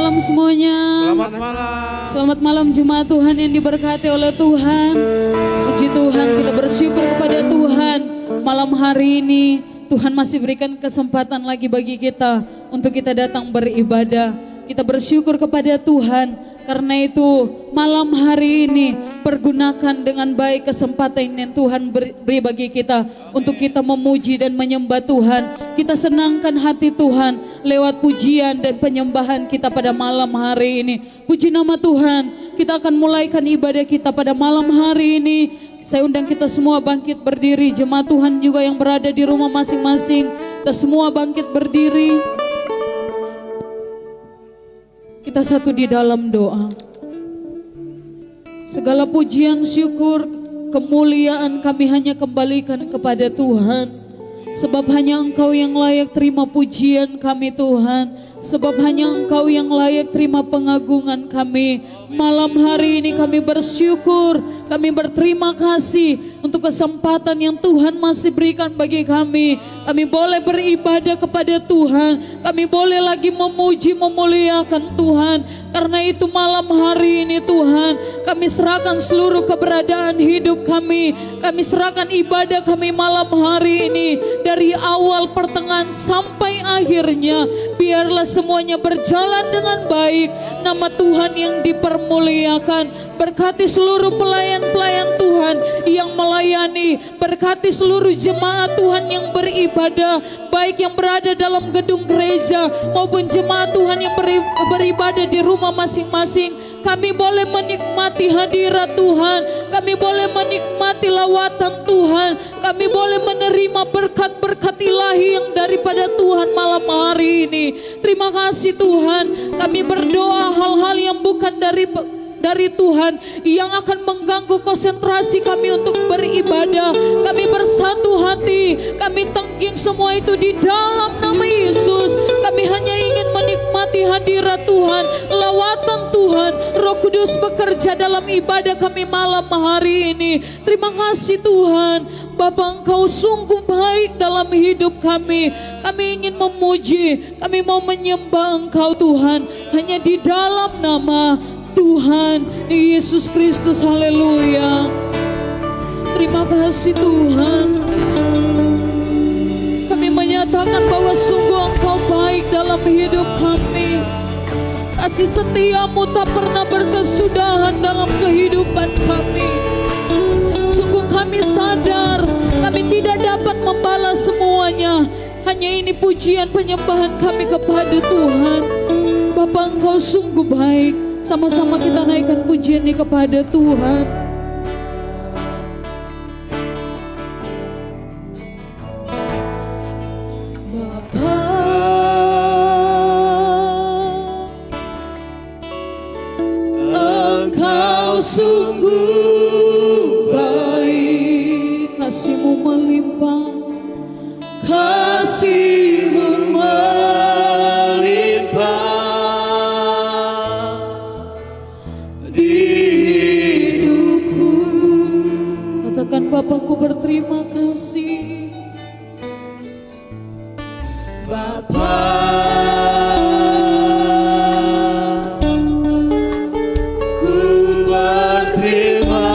malam semuanya. Selamat malam. Selamat malam jemaat Tuhan yang diberkati oleh Tuhan. Puji Tuhan, kita bersyukur kepada Tuhan. Malam hari ini Tuhan masih berikan kesempatan lagi bagi kita untuk kita datang beribadah. Kita bersyukur kepada Tuhan. Karena itu malam hari ini pergunakan dengan baik kesempatan yang Tuhan beri bagi kita untuk kita memuji dan menyembah Tuhan. Kita senangkan hati Tuhan lewat pujian dan penyembahan kita pada malam hari ini. Puji nama Tuhan, kita akan mulaikan ibadah kita pada malam hari ini. Saya undang kita semua bangkit berdiri, jemaat Tuhan juga yang berada di rumah masing-masing. Kita semua bangkit berdiri. Kita satu di dalam doa. Segala pujian, syukur, kemuliaan kami hanya kembalikan kepada Tuhan. Sebab hanya Engkau yang layak terima pujian kami Tuhan. Sebab hanya Engkau yang layak terima pengagungan kami. Malam hari ini kami bersyukur, kami berterima kasih untuk kesempatan yang Tuhan masih berikan bagi kami. Kami boleh beribadah kepada Tuhan. Kami boleh lagi memuji, memuliakan Tuhan. Karena itu malam hari ini Tuhan, kami serahkan seluruh keberadaan hidup kami. Kami serahkan ibadah kami malam hari ini. Dari awal, pertengahan, sampai akhirnya. Biarlah semuanya berjalan dengan baik. Nama Tuhan yang dipermuliakan. Berkati seluruh pelayan-pelayan Tuhan yang melayani. Berkati seluruh jemaat Tuhan yang beribadah. Baik yang berada dalam gedung gereja maupun jemaat Tuhan yang beribadah di rumah masing-masing. Kami boleh menikmati hadirat Tuhan. Kami boleh menikmati lawatan Tuhan. Kami boleh menerima berkat-berkat ilahi yang daripada Tuhan malam hari ini. Terima kasih Tuhan. Kami berdoa hal-hal yang bukan dari Tuhan yang akan mengganggu konsentrasi kami untuk beribadah. Kami bersatu hati, kami tengking semua itu di dalam nama Yesus. Kami hanya ingin menikmati hadirat Tuhan, lawatan Tuhan. Roh Kudus bekerja dalam ibadah kami malam hari ini. Terima kasih Tuhan. Bapa, Engkau sungguh baik dalam hidup kami. Kami ingin memuji, kami mau menyembah Engkau Tuhan, hanya di dalam nama Tuhan Yesus Kristus. Haleluya. Terima kasih Tuhan. Kami menyatakan bahwa sungguh Engkau baik dalam hidup kami. Kasih setiamu tak pernah berkesudahan dalam kehidupan kami. Sungguh kami sadar kami tidak dapat membalas semuanya. Hanya ini pujian penyembahan kami kepada Tuhan. Bapa, Engkau sungguh baik. Sama-sama kita naikkan pujian ini kepada Tuhan. Bapa, Engkau sungguh baik. Kasih-Mu melimpah, kasih-Mu Bapakku berterima kasih. Bapa, ku berterima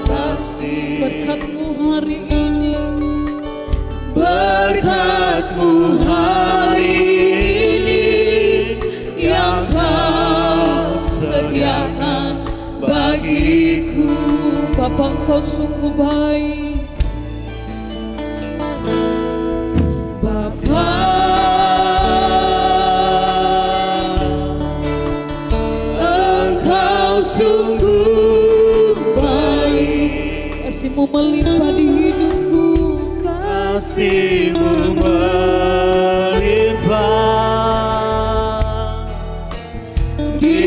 kasih. Berkat-Mu hari ini, berkat-Mu hari ini yang Kau sediakan bagiku. Bapa, Engkau sungguh baik. Bapa, Engkau sungguh baik. Kasih-Mu melimpah di hidupku. Kasih-Mu melimpah di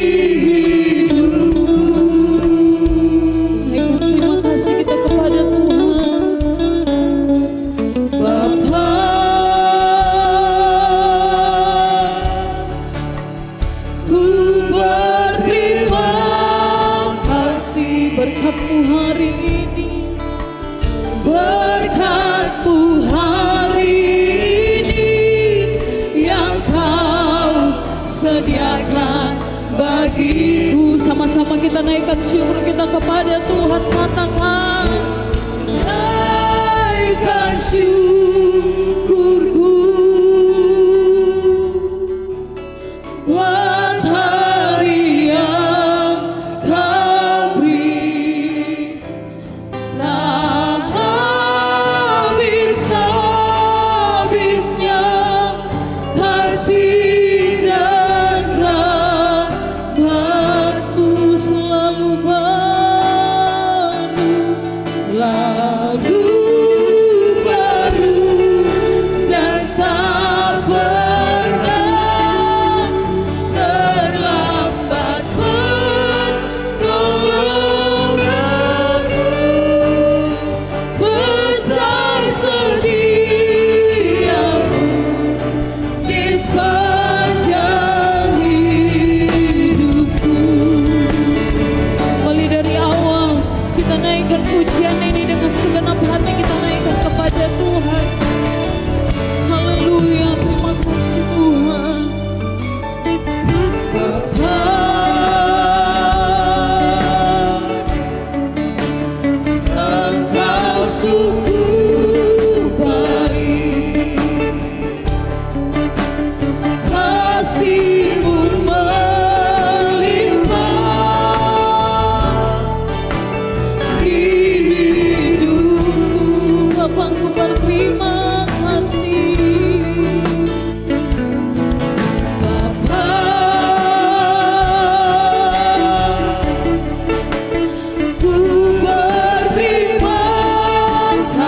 kepada Tuhan. Bapa, ku berterima kasih. Berkat-Mu hari ini, berkat-Mu hari ini yang Kau sediakan kita naikkan syukur kita kepada Tuhan. Katakan, naikkan syukurku buat hari yang Kau beri. Tak habis-habisnya kasih dan rahmat-Mu selalu baru, selalu baru, dan tak pernah terlambat pertolongan-Mu. Besar setiamu di sepanjang hidupku. Kembali dari awal, kita naikkan pujian ini dengan segenap hati, kita naikkan kepada Tuhan. Haleluya, terima kasih Tuhan. Bapa, Engkau sungguh baik, kasih-Mu melimpah di hidupku. Bapakku berterima kasih. Bapa, ku berterima kasih.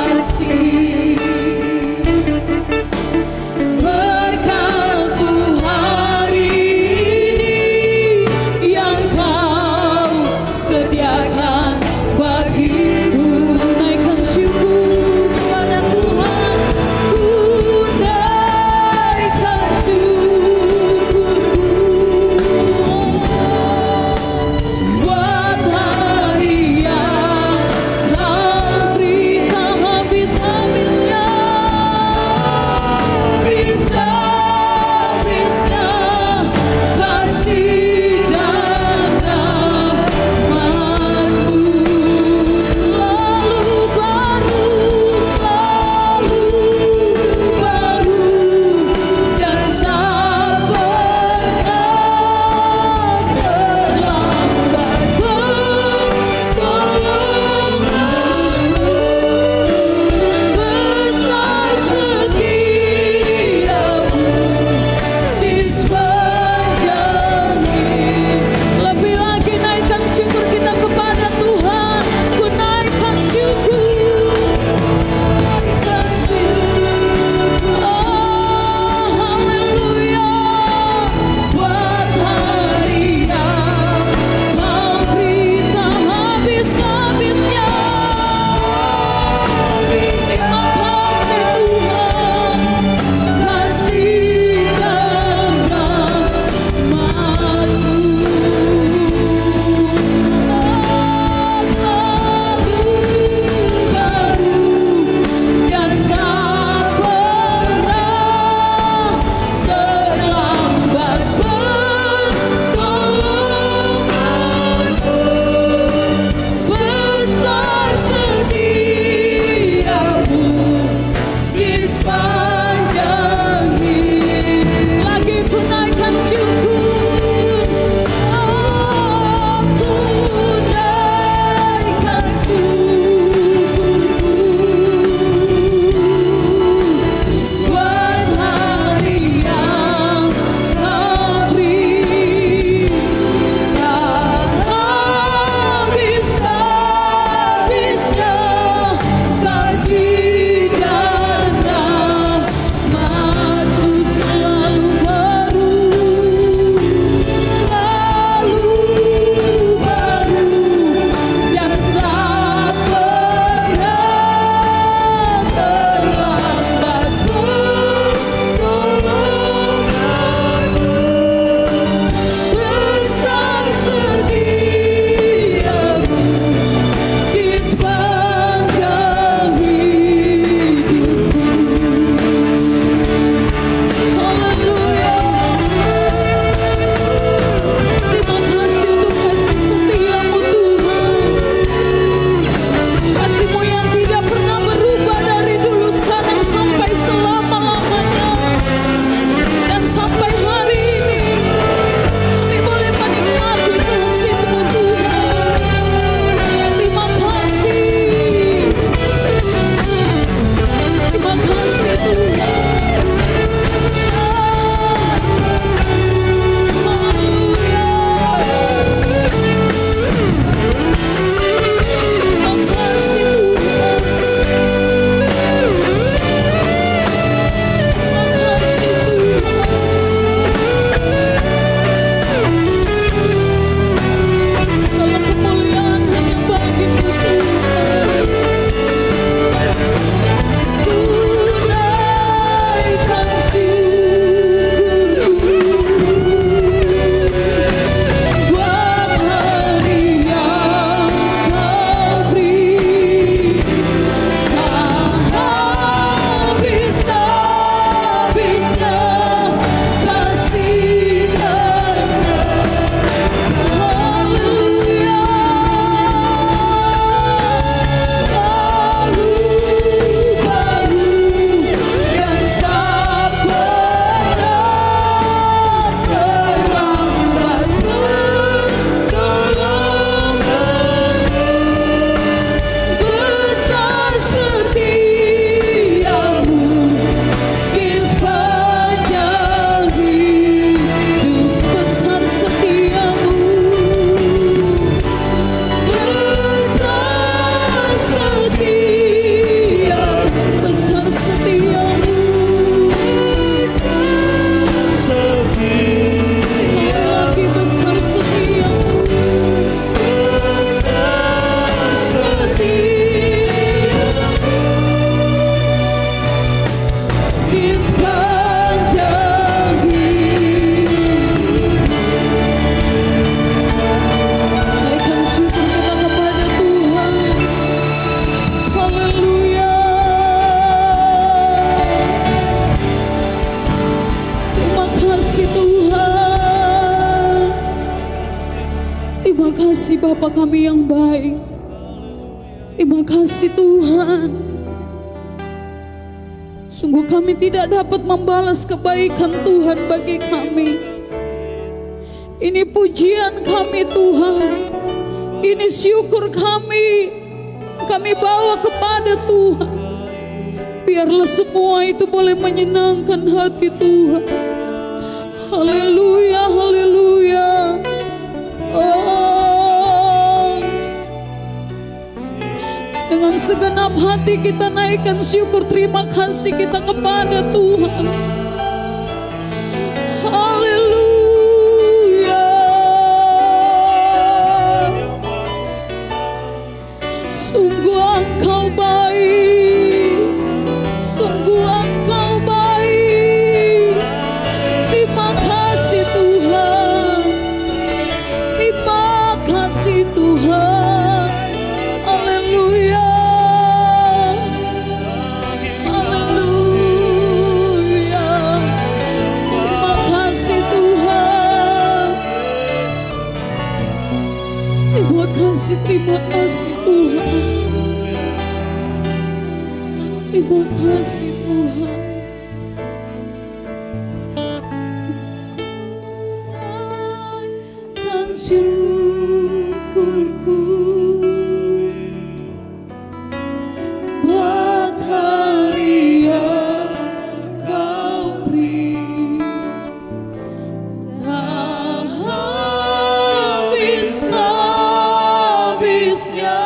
Bapa kami yang baik. Terima kasih Tuhan. Sungguh kami tidak dapat membalas kebaikan Tuhan bagi kami. Ini pujian kami Tuhan. Ini syukur kami bawa kepada Tuhan. Biarlah semua itu boleh menyenangkan hati Tuhan. Haleluya, haleluya. Oh, dengan segenap hati kita naikkan syukur terima kasih kita kepada Tuhan. Haleluya. Sungguh Engkau baik, sungguh Engkau baik. Terima kasih Tuhan, terima kasih Tuhan. Haleluya, haleluya. Terima kasih Tuhan. Terima kasih Tuhan. Terima kasih Tuhan. Dan syukurku buat hari yang Kau beri. Tak habis-habisnya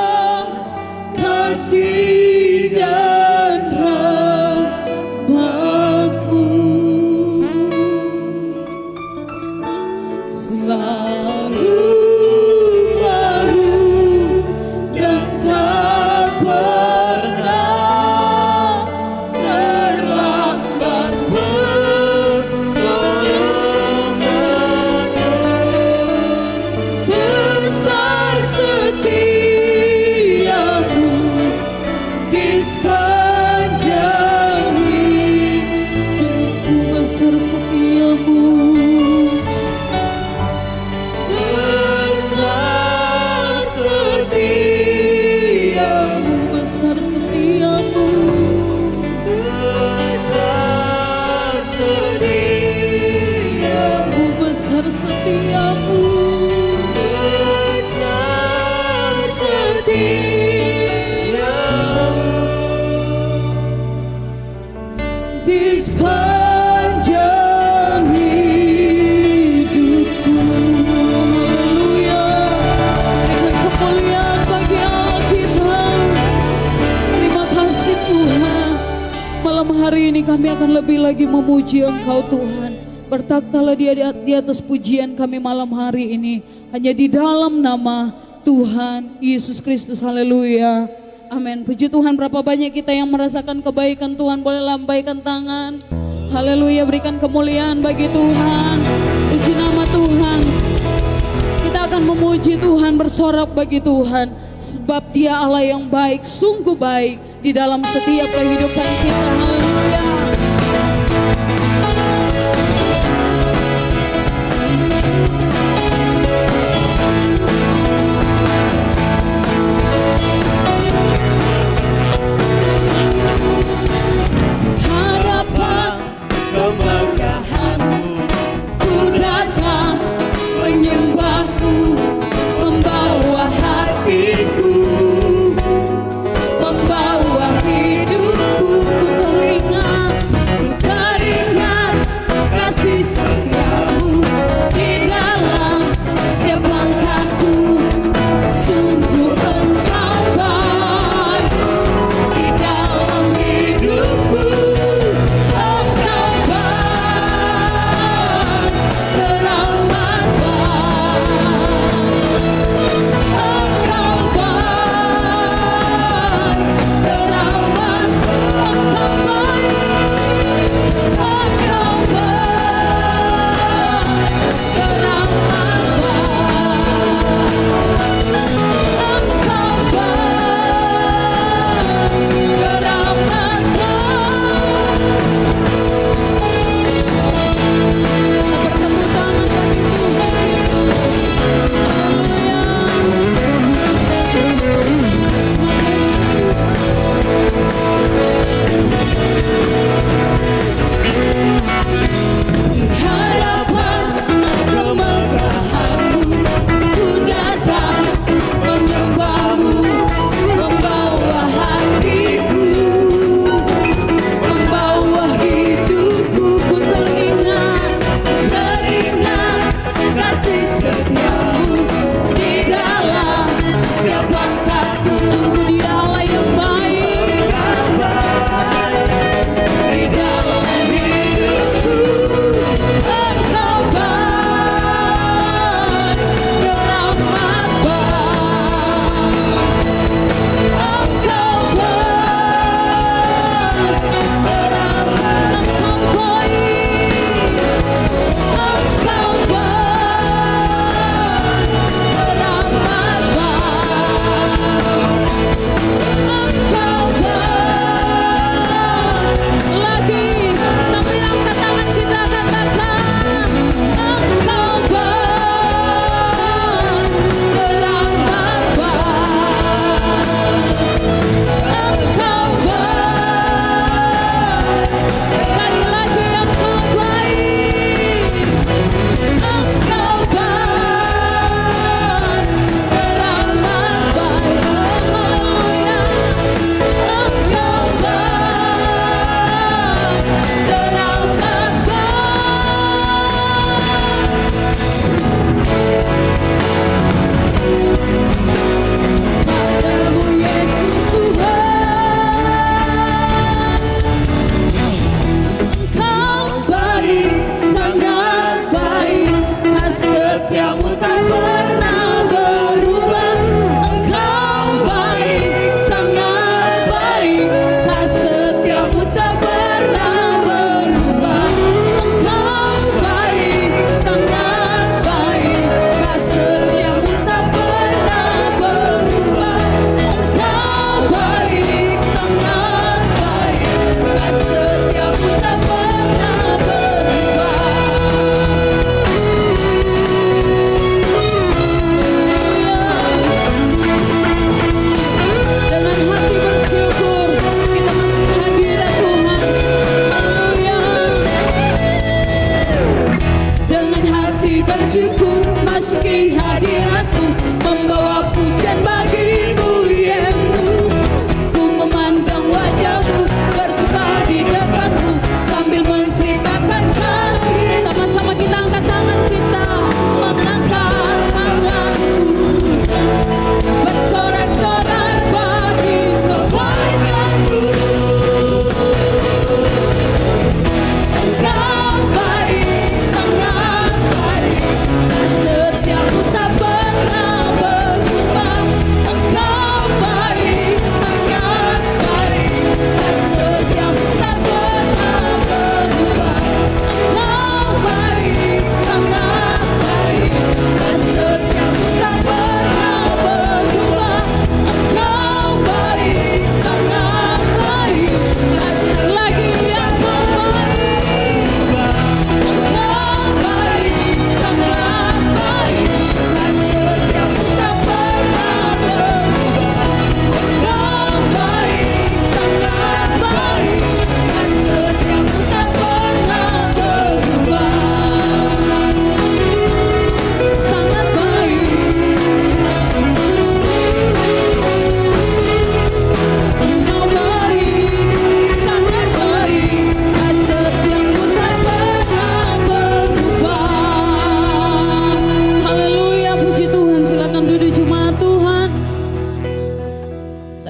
kasih dan rahmat-Mu. Selalu baru dan tak pernah terlambat pertolongan-Mu. Besar setiamu di sepanjang hidupku. Besar setiamu. Besar setiamu, besar setiamu, besar setiamu, besar setiamu, besar setiamu di sepanjang hidupku. Haleluya. Berikan kemuliaan bagi Allah kita. Terima kasih Tuhan. Malam hari ini kami akan lebih lagi memuji Engkau Tuhan. Bertaktalah di atas pujian kami malam hari ini. Hanya di dalam nama Tuhan Yesus Kristus. Haleluya. Amin. Puji Tuhan, berapa banyak kita yang merasakan kebaikan Tuhan. Boleh lambaikan tangan. Haleluya, berikan kemuliaan bagi Tuhan. Puji nama Tuhan. Kita akan memuji Tuhan, bersorak bagi Tuhan. Sebab Dia Allah yang baik, sungguh baik di dalam setiap kehidupan kita. Haleluya. Harapan kemegahan-Mu, ku datang menyembah-Mu, membawa hatiku, membawa hidupku.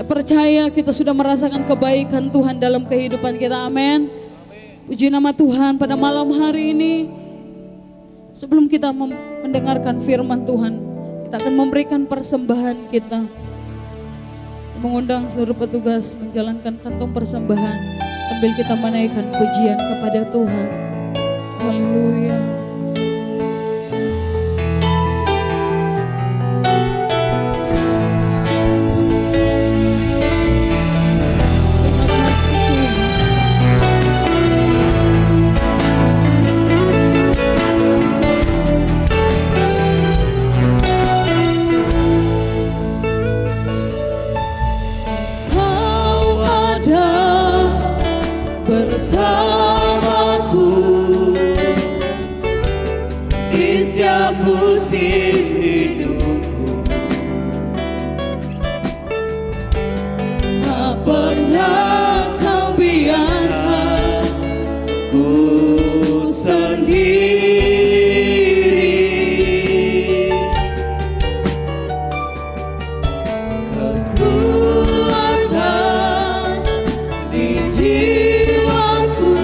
Saya percaya kita sudah merasakan kebaikan Tuhan dalam kehidupan kita. Amin. Puji nama Tuhan. Pada malam hari ini, sebelum kita mendengarkan firman Tuhan, kita akan memberikan persembahan kita. Saya mengundang seluruh petugas menjalankan kantong persembahan sambil kita menaikkan pujian kepada Tuhan. Haleluya. Bersamaku di setiap musim hidupku, tak pernah kau biarkan ku sendiri. Kekuatan di jiwaku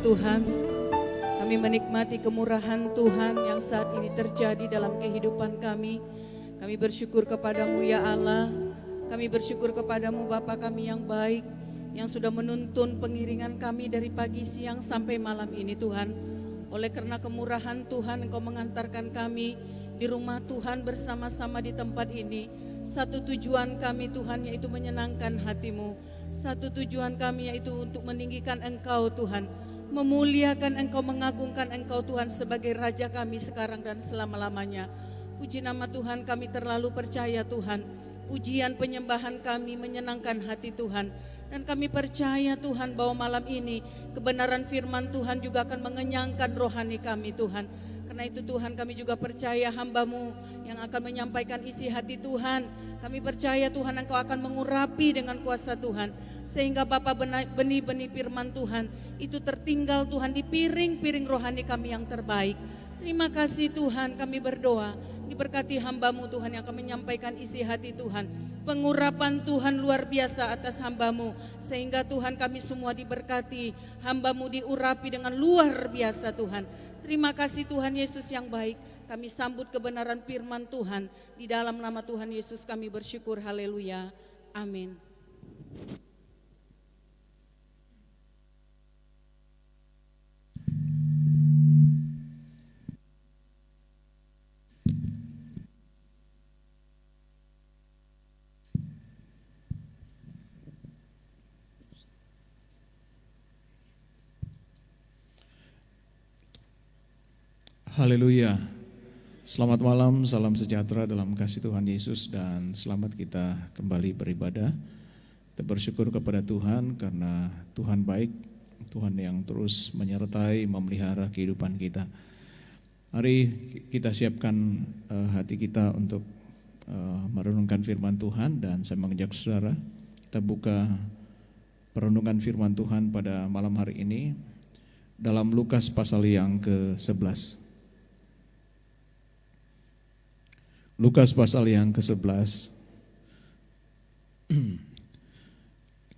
Tuhan. Kami menikmati kemurahan Tuhan yang saat ini terjadi dalam kehidupan kami. Kami bersyukur kepadamu ya Allah. Kami bersyukur kepadamu Bapa kami yang baik, yang sudah menuntun pengiringan kami dari pagi, siang sampai malam ini Tuhan. Oleh karena kemurahan Tuhan, Engkau mengantarkan kami di rumah Tuhan bersama-sama di tempat ini. Satu tujuan kami Tuhan, yaitu menyenangkan hati-Mu. Satu tujuan kami yaitu untuk meninggikan Engkau Tuhan, memuliakan Engkau, mengagungkan Engkau Tuhan sebagai Raja kami sekarang dan selama-lamanya. Puji nama Tuhan, kami terlalu percaya Tuhan. Pujian penyembahan kami menyenangkan hati Tuhan. Dan kami percaya Tuhan bahwa malam ini kebenaran firman Tuhan juga akan mengenyangkan rohani kami Tuhan. Karena itu Tuhan, kami juga percaya hamba-Mu yang akan menyampaikan isi hati Tuhan. Kami percaya Tuhan Engkau akan mengurapi dengan kuasa Tuhan. Sehingga Bapa benih-benih firman Tuhan itu tertinggal Tuhan di piring-piring rohani kami yang terbaik. Terima kasih Tuhan, kami berdoa. Diberkati hamba-Mu Tuhan yang akan menyampaikan isi hati Tuhan. Pengurapan Tuhan luar biasa atas hamba-Mu. Sehingga Tuhan kami semua diberkati. Hamba-Mu diurapi dengan luar biasa Tuhan. Terima kasih Tuhan Yesus yang baik. Kami sambut kebenaran firman Tuhan. Di dalam nama Tuhan Yesus kami bersyukur. Haleluya. Amin. Haleluya. Selamat malam, salam sejahtera dalam kasih Tuhan Yesus, dan selamat kita kembali beribadah. Kita bersyukur kepada Tuhan karena Tuhan baik, Tuhan yang terus menyertai, memelihara kehidupan kita. Mari kita siapkan hati kita untuk merenungkan firman Tuhan, dan saya mengajak saudara kita buka perenungan firman Tuhan pada malam hari ini dalam Lukas pasal yang ke-11. Lukas pasal yang ke-11.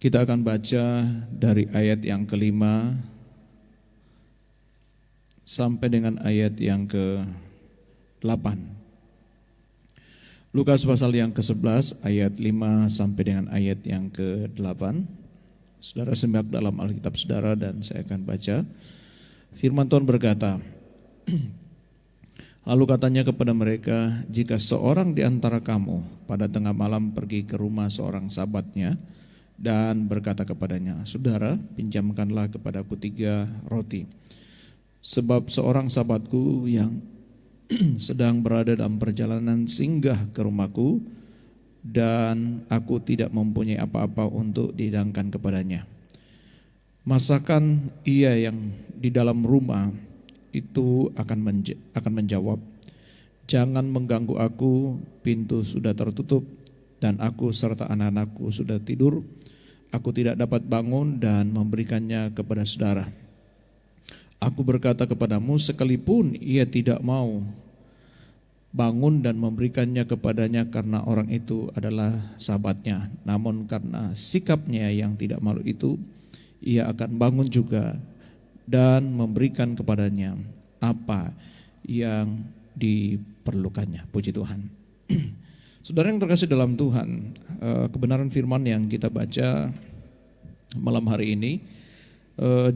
Kita akan baca dari ayat yang ke-5 sampai dengan ayat yang ke-8. Lukas pasal yang ke-11 ayat 5 sampai dengan ayat yang ke-8. Saudara simak dalam Alkitab saudara dan saya akan baca. Firman Tuhan berkata, lalu katanya kepada mereka, jika seorang di antara kamu pada tengah malam pergi ke rumah seorang sahabatnya dan berkata kepadanya, saudara, pinjamkanlah kepadaku 3 roti. Sebab seorang sahabatku yang sedang berada dalam perjalanan singgah ke rumahku dan aku tidak mempunyai apa-apa untuk dihidangkan kepadanya. Masakan ia yang di dalam rumah itu akan menjawab, jangan mengganggu aku, pintu sudah tertutup dan aku serta anak-anakku sudah tidur. Aku tidak dapat bangun dan memberikannya kepada saudara. Aku berkata kepadamu, sekalipun ia tidak mau bangun dan memberikannya kepadanya karena orang itu adalah sahabatnya, namun karena sikapnya yang tidak malu itu, ia akan bangun juga dan memberikan kepadanya apa yang diperlukannya. Puji Tuhan. Saudara yang terkasih dalam Tuhan, kebenaran firman yang kita baca malam hari ini,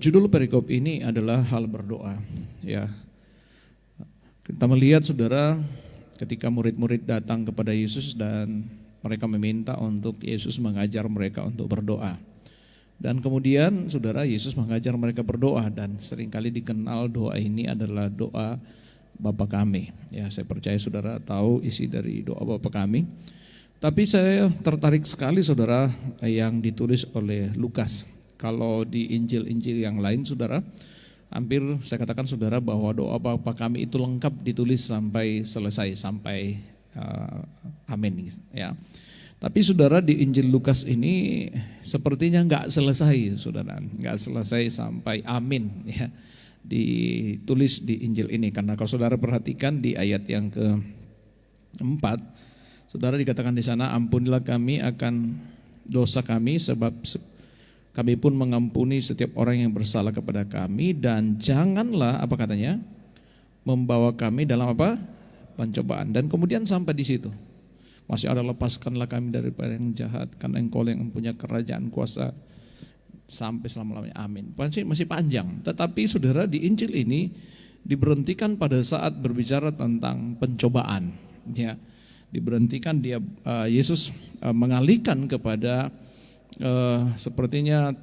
judul perikop ini adalah hal berdoa. Ya, kita melihat saudara, ketika murid-murid datang kepada Yesus dan mereka meminta untuk Yesus mengajar mereka untuk berdoa. Dan kemudian saudara, Yesus mengajar mereka berdoa, dan seringkali dikenal doa ini adalah doa Bapa kami. Ya, saya percaya saudara tahu isi dari doa Bapa kami. Tapi saya tertarik sekali saudara yang ditulis oleh Lukas. Kalau di Injil-Injil yang lain saudara, hampir saya katakan saudara bahwa doa Bapa kami itu lengkap ditulis sampai selesai, sampai amin ya. Tapi saudara di Injil Lukas ini sepertinya enggak selesai saudara, enggak selesai sampai amin ya, ditulis di Injil ini. Karena kalau saudara perhatikan di ayat yang ke-4, saudara dikatakan di sana, ampunilah kami akan dosa kami sebab Kami pun mengampuni setiap orang yang bersalah kepada kami, dan janganlah, apa katanya, membawa kami dalam apa? Pencobaan. Dan kemudian sampai di situ. Masih ada, lepaskanlah kami daripada yang jahat, karena Engkau yang mempunyai kerajaan kuasa sampai selama-lamanya. Amin. Masih panjang. Tetapi saudara, di Injil ini diberhentikan pada saat berbicara tentang pencobaan. Ya, diberhentikan, Yesus mengalihkan kepada sepertinya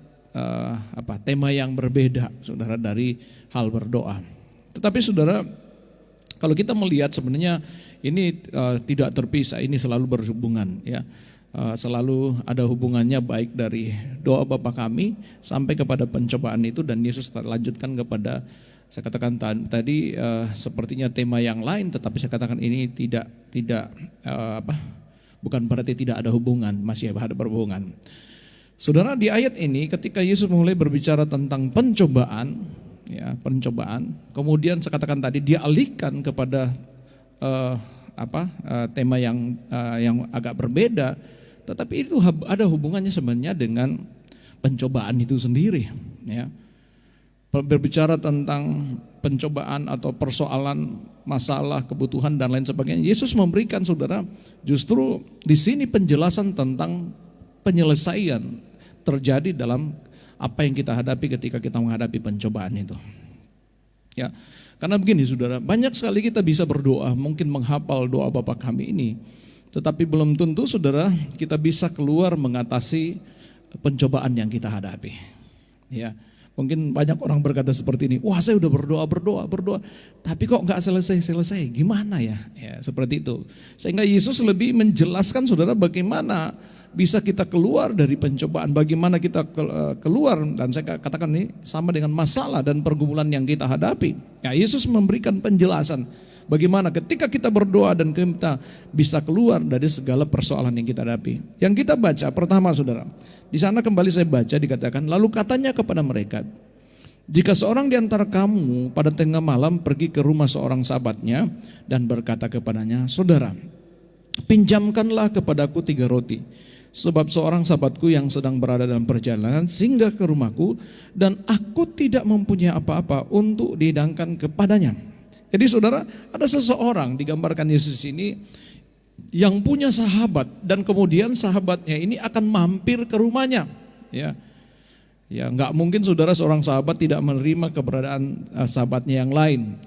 tema yang berbeda, saudara, dari hal berdoa. Tetapi saudara, kalau kita melihat sebenarnya ini tidak terpisah, ini selalu berhubungan, ya. Selalu ada hubungannya, baik dari doa Bapa kami sampai kepada pencobaan itu, dan Yesus lanjutkan kepada, saya katakan tadi sepertinya tema yang lain, tetapi saya katakan ini tidak bukan berarti tidak ada hubungan, masih ada berhubungan. Saudara, di ayat ini ketika Yesus mulai berbicara tentang pencobaan, ya, pencobaan, kemudian saya katakan tadi dia alihkan kepada tema yang agak berbeda, tetapi itu ada hubungannya sebenarnya dengan pencobaan itu sendiri, ya. Berbicara tentang pencobaan atau persoalan, masalah, kebutuhan dan lain sebagainya, Yesus memberikan, saudara, justru di sini penjelasan tentang penyelesaian terjadi dalam apa yang kita hadapi ketika kita menghadapi pencobaan itu. Ya, karena begini saudara, banyak sekali kita bisa berdoa, mungkin menghafal doa Bapa kami ini, tetapi belum tentu saudara kita bisa keluar mengatasi pencobaan yang kita hadapi. Ya, mungkin banyak orang berkata seperti ini, wah saya udah berdoa, tapi kok nggak selesai, gimana ya? Ya, seperti itu. Sehingga Yesus lebih menjelaskan saudara bagaimana bisa kita keluar dari pencobaan, bagaimana kita keluar, dan saya katakan ini sama dengan masalah dan pergumulan yang kita hadapi. Ya, Yesus memberikan penjelasan bagaimana ketika kita berdoa dan kita bisa keluar dari segala persoalan yang kita hadapi. Yang kita baca pertama saudara, di sana kembali saya baca dikatakan, lalu katanya kepada mereka, jika seorang di antara kamu pada tengah malam pergi ke rumah seorang sahabatnya dan berkata kepadanya, saudara, pinjamkanlah kepadaku 3 roti. Sebab seorang sahabatku yang sedang berada dalam perjalanan singgah ke rumahku, dan aku tidak mempunyai apa-apa untuk dihidangkan kepadanya. Jadi saudara, ada seseorang digambarkan Yesus ini yang punya sahabat, dan kemudian sahabatnya ini akan mampir ke rumahnya. Ya, nggak mungkin saudara seorang sahabat tidak menerima keberadaan sahabatnya yang lain.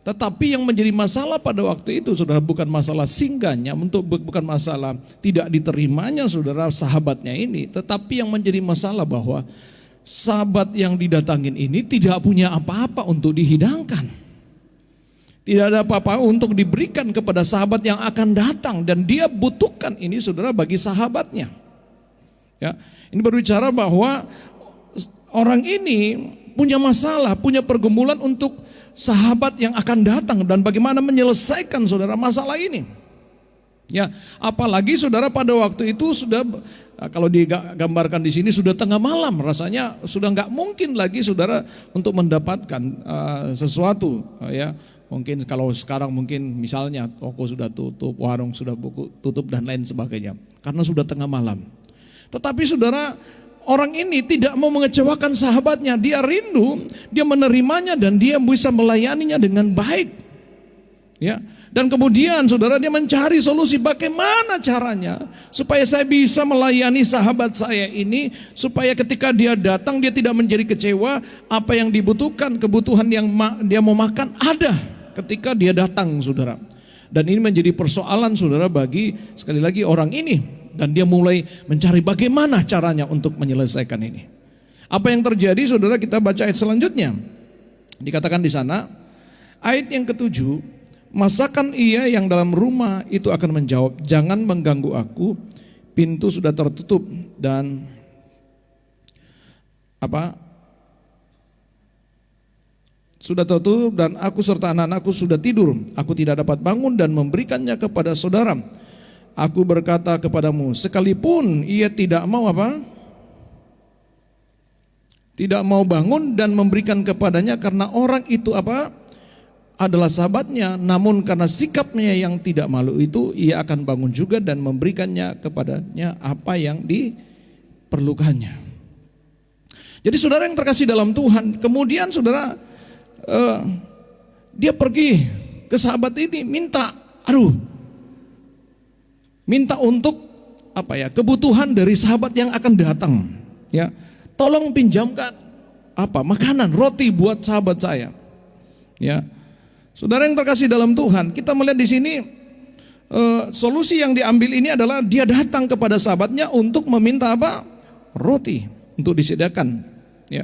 Tetapi yang menjadi masalah pada waktu itu saudara bukan masalah singgahnya, bukan masalah tidak diterimanya saudara sahabatnya ini, tetapi yang menjadi masalah bahwa sahabat yang didatangin ini tidak punya apa-apa untuk dihidangkan. Tidak ada apa-apa untuk diberikan kepada sahabat yang akan datang, dan dia butuhkan ini saudara bagi sahabatnya. Ya, ini berbicara bahwa orang ini punya masalah, punya pergumulan untuk sahabat yang akan datang, dan bagaimana menyelesaikan saudara masalah ini. Ya, apalagi saudara pada waktu itu sudah, kalau digambarkan di sini sudah tengah malam, rasanya sudah nggak mungkin lagi saudara untuk mendapatkan sesuatu. Ya, mungkin kalau sekarang mungkin misalnya toko sudah tutup, warung sudah tutup dan lain sebagainya, karena sudah tengah malam. Tetapi saudara, orang ini tidak mau mengecewakan sahabatnya, dia rindu, dia menerimanya, dan dia bisa melayaninya dengan baik. Ya, dan kemudian saudara dia mencari solusi bagaimana caranya supaya saya bisa melayani sahabat saya ini, supaya ketika dia datang dia tidak menjadi kecewa, apa yang dibutuhkan, kebutuhan yang dia mau makan ada ketika dia datang saudara. Dan ini menjadi persoalan saudara bagi sekali lagi orang ini. Dan dia mulai mencari bagaimana caranya untuk menyelesaikan ini. Apa yang terjadi saudara, kita baca ayat selanjutnya. Dikatakan di sana, ayat yang ke-7, masakan ia yang dalam rumah itu akan menjawab, jangan mengganggu aku, pintu sudah tertutup dan sudah tertutup dan aku serta anak-anakku sudah tidur. Aku tidak dapat bangun dan memberikannya kepada saudara. Aku berkata kepadamu, sekalipun ia tidak mau tidak mau bangun dan memberikan kepadanya, karena orang itu adalah sahabatnya, namun karena sikapnya yang tidak malu itu, ia akan bangun juga dan memberikannya kepadanya apa yang diperlukannya. Jadi saudara yang terkasih dalam Tuhan, kemudian saudara dia pergi ke sahabat ini minta untuk kebutuhan dari sahabat yang akan datang, ya. Tolong pinjamkan makanan, roti buat sahabat saya. Ya. Saudara yang terkasih dalam Tuhan, kita melihat di sini solusi yang diambil ini adalah dia datang kepada sahabatnya untuk meminta roti untuk disediakan. Ya.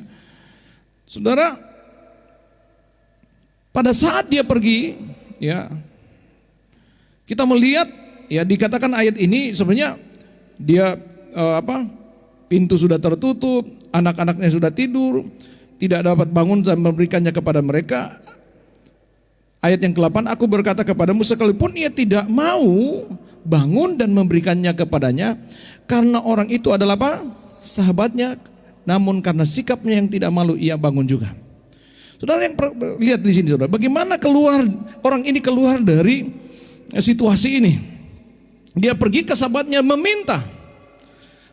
Saudara, pada saat dia pergi, ya, kita melihat, ya, dikatakan ayat ini sebenarnya dia pintu sudah tertutup, anak-anaknya sudah tidur, tidak dapat bangun dan memberikannya kepada mereka. Ayat yang ke-8, aku berkata kepadamu, sekalipun ia tidak mau bangun dan memberikannya kepadanya, karena orang itu adalah sahabatnya, namun karena sikapnya yang tidak malu ia bangun juga. Saudara yang lihat di sini, saudara, bagaimana orang ini keluar dari situasi ini. Dia pergi ke sahabatnya meminta.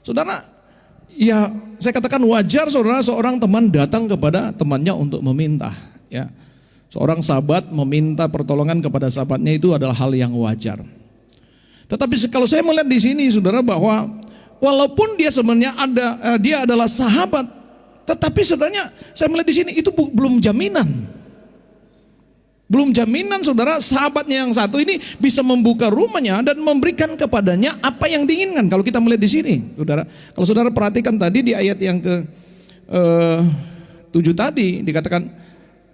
Saudara, ya saya katakan wajar saudara seorang teman datang kepada temannya untuk meminta, ya. Seorang sahabat meminta pertolongan kepada sahabatnya itu adalah hal yang wajar. Tetapi kalau saya melihat di sini saudara bahwa walaupun dia sebenarnya dia adalah sahabat, tetapi sebenarnya saya melihat di sini itu belum jaminan. Belum jaminan saudara sahabatnya yang satu ini bisa membuka rumahnya dan memberikan kepadanya apa yang diinginkan. Kalau kita melihat di sini, saudara, kalau saudara perhatikan tadi di ayat yang ke-7 tadi dikatakan,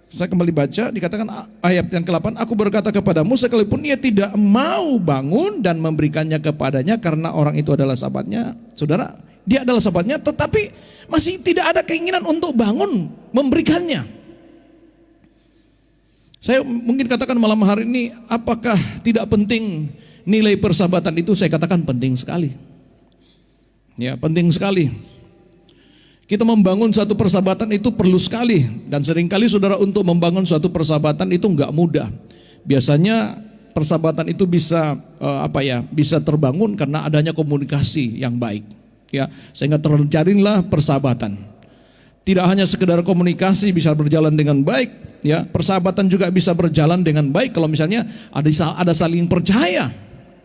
saya kembali baca, dikatakan ayat yang ke-8, aku berkata kepadamu sekalipun ia tidak mau bangun dan memberikannya kepadanya karena orang itu adalah sahabatnya. Saudara, dia adalah sahabatnya tetapi masih tidak ada keinginan untuk bangun memberikannya. Saya mungkin katakan malam hari ini, apakah tidak penting nilai persahabatan itu? Saya katakan penting sekali. Ya, penting sekali. Kita membangun suatu persahabatan itu perlu sekali, dan seringkali saudara untuk membangun suatu persahabatan itu enggak mudah. Biasanya persahabatan itu bisa bisa terbangun karena adanya komunikasi yang baik. Ya, sehingga terjalinlah persahabatan. Tidak hanya sekedar komunikasi bisa berjalan dengan baik, ya, persahabatan juga bisa berjalan dengan baik kalau misalnya ada saling percaya.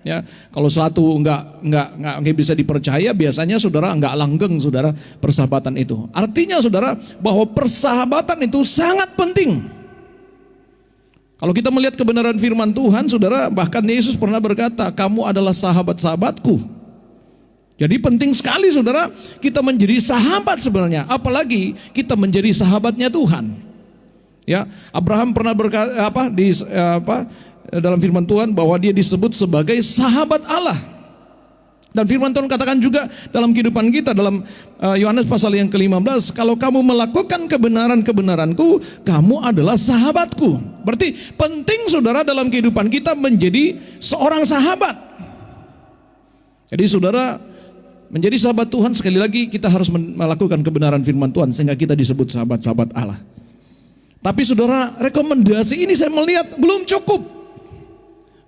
Ya, kalau suatu nggak bisa dipercaya, biasanya saudara nggak langgeng saudara persahabatan itu. Artinya saudara bahwa persahabatan itu sangat penting. Kalau kita melihat kebenaran firman Tuhan, saudara, bahkan Yesus pernah berkata, kamu adalah sahabat-sahabatku. Jadi penting sekali saudara kita menjadi sahabat sebenarnya, apalagi kita menjadi sahabatnya Tuhan. Ya, Abraham pernah berkata dalam firman Tuhan bahwa dia disebut sebagai sahabat Allah. Dan firman Tuhan katakan juga dalam kehidupan kita dalam Yohanes pasal yang ke-15, kalau kamu melakukan kebenaran-kebenaranku, kamu adalah sahabatku. Berarti penting saudara dalam kehidupan kita menjadi seorang sahabat. Jadi saudara menjadi sahabat Tuhan, sekali lagi kita harus melakukan kebenaran firman Tuhan sehingga kita disebut sahabat-sahabat Allah. Tapi saudara, rekomendasi ini saya melihat belum cukup.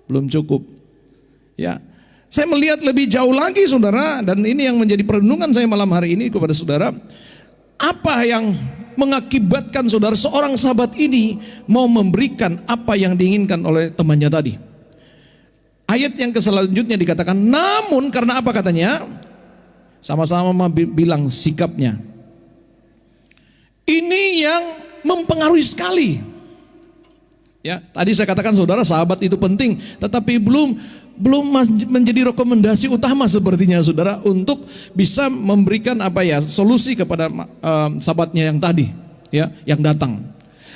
Belum cukup. Ya. Saya melihat lebih jauh lagi saudara, dan ini yang menjadi perenungan saya malam hari ini kepada saudara. Apa yang mengakibatkan saudara seorang sahabat ini mau memberikan apa yang diinginkan oleh temannya tadi? Ayat yang selanjutnya dikatakan, namun karena apa katanya? Sama-sama bilang sikapnya. Ini yang mempengaruhi sekali. Ya, tadi saya katakan saudara sahabat itu penting, tetapi belum menjadi rekomendasi utama sepertinya saudara untuk bisa memberikan solusi kepada sahabatnya yang tadi, ya, yang datang.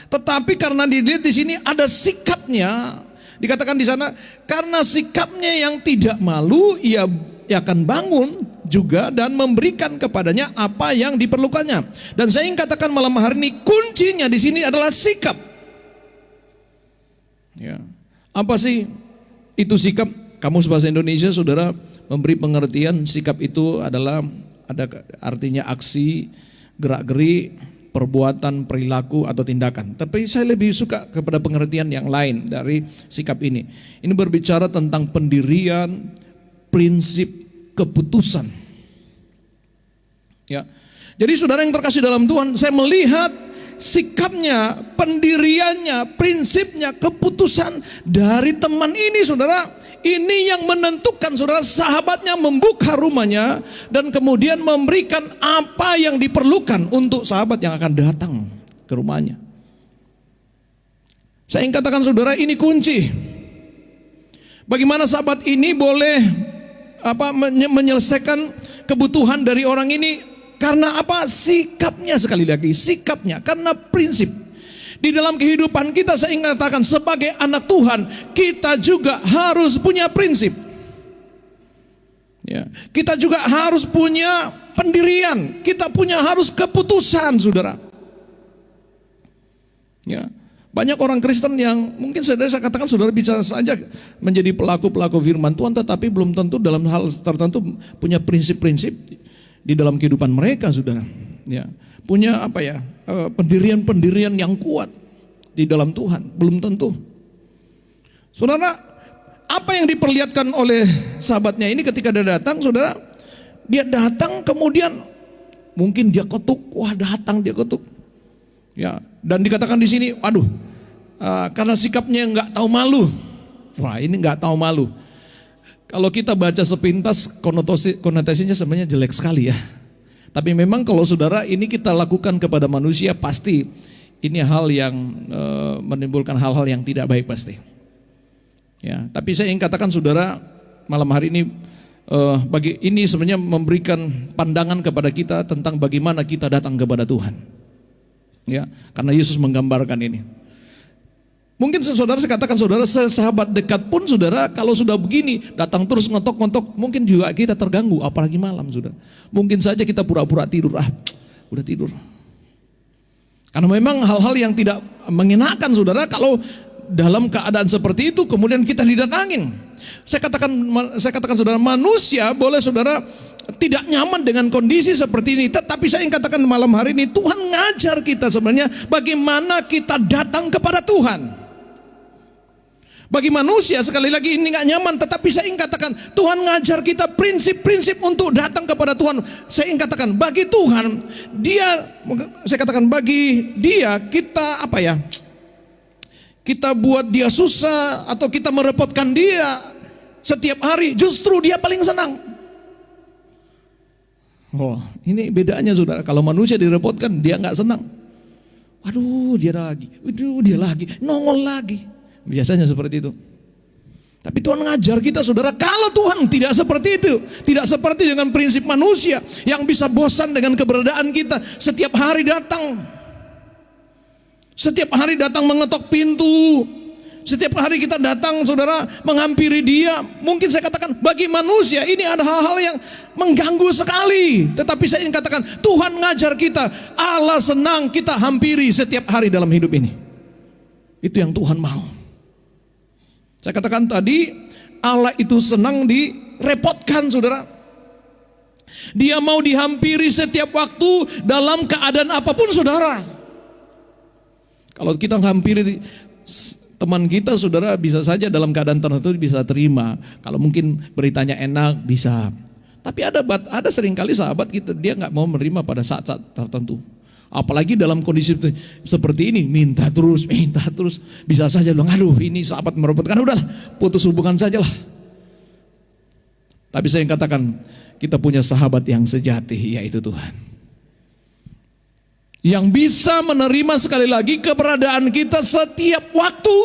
Tetapi karena dilihat di sini ada sikapnya, dikatakan di sana karena sikapnya yang tidak malu, ia akan bangun juga dan memberikan kepadanya apa yang diperlukannya. Dan saya ingin katakan malam hari ini kuncinya di sini adalah sikap. Ya. Apa sih itu sikap? Kamus Bahasa Indonesia saudara memberi pengertian sikap itu adalah ada artinya aksi, gerak-gerik, perbuatan, perilaku atau tindakan. Tapi saya lebih suka kepada pengertian yang lain dari sikap ini. Ini berbicara tentang pendirian, prinsip, keputusan. Ya. Jadi saudara yang terkasih dalam Tuhan, saya melihat sikapnya, pendiriannya, prinsipnya, keputusan dari teman ini saudara. Ini yang menentukan saudara, sahabatnya membuka rumahnya dan kemudian memberikan apa yang diperlukan untuk sahabat yang akan datang ke rumahnya. Saya ingin katakan saudara, ini kunci. Bagaimana sahabat ini boleh menyelesaikan kebutuhan dari orang ini? Karena apa? Sikapnya, sekali lagi sikapnya, karena prinsip. Di dalam kehidupan kita saya ingin katakan, sebagai anak Tuhan kita juga harus punya prinsip ya. Kita juga harus punya pendirian, kita harus keputusan saudara ya. Banyak orang Kristen yang mungkin saya katakan saudara bisa saja menjadi pelaku-pelaku firman Tuhan, tetapi belum tentu dalam hal tertentu punya prinsip-prinsip di dalam kehidupan mereka saudara ya. Punya pendirian-pendirian yang kuat di dalam Tuhan, belum tentu. Saudara, apa yang diperlihatkan oleh sahabatnya ini ketika dia datang, saudara, dia datang kemudian mungkin dia ketuk, dia ketuk. Ya, dan dikatakan di sini, karena sikapnya nggak tahu malu. Wah, ini nggak tahu malu. Kalau kita baca sepintas konotasinya sebenarnya jelek sekali ya. Tapi memang kalau saudara ini kita lakukan kepada manusia, pasti ini hal yang menimbulkan hal-hal yang tidak baik pasti. Ya, tapi saya ingin katakan saudara, malam hari ini bagi ini sebenarnya memberikan pandangan kepada kita tentang bagaimana kita datang kepada Tuhan. Ya, karena Yesus menggambarkan ini. Mungkin saudara, saya katakan saudara, sahabat dekat pun saudara, kalau sudah begini datang terus ngetok-ngetok, mungkin juga kita terganggu, apalagi malam saudara. Mungkin saja kita pura-pura tidur, udah tidur. Karena memang hal-hal yang tidak mengenakan saudara, kalau dalam keadaan seperti itu kemudian kita didatangin. Saya katakan saudara, manusia boleh saudara tidak nyaman dengan kondisi seperti ini, tetapi saya ingin katakan malam hari ini Tuhan ngajar kita sebenarnya bagaimana kita datang kepada Tuhan. Bagi manusia sekali lagi ini gak nyaman, tetapi saya ingin katakan Tuhan ngajar kita prinsip-prinsip untuk datang kepada Tuhan. Saya ingin katakan bagi Tuhan, bagi dia kita kita buat dia susah atau kita merepotkan dia setiap hari, justru dia paling senang. Oh, ini bedanya saudara. Kalau manusia direpotkan dia gak senang. Waduh, dia lagi, nongol lagi. Biasanya seperti itu. Tapi Tuhan ngajar kita saudara, kalau Tuhan tidak seperti itu, tidak seperti dengan prinsip manusia yang bisa bosan dengan keberadaan kita, setiap hari datang mengetok pintu, setiap hari kita datang saudara menghampiri dia. Mungkin saya katakan bagi manusia ini ada hal-hal yang mengganggu sekali, tetapi saya ingin katakan Tuhan ngajar kita, Allah senang kita hampiri setiap hari dalam hidup ini. Itu yang Tuhan mau. Saya katakan tadi, Allah itu senang direpotkan saudara. Dia mau dihampiri setiap waktu dalam keadaan apapun saudara. Kalau kita hampiri teman kita saudara, bisa saja dalam keadaan tertentu bisa terima. Kalau mungkin beritanya enak bisa. Tapi ada seringkali sahabat kita dia nggak mau menerima pada saat-saat tertentu. Apalagi dalam kondisi seperti ini, minta terus, bisa saja bilang, aduh ini sahabat merepotkan, udah putus hubungan saja lah. Tapi saya katakan, kita punya sahabat yang sejati, yaitu Tuhan. Yang bisa menerima sekali lagi keberadaan kita setiap waktu.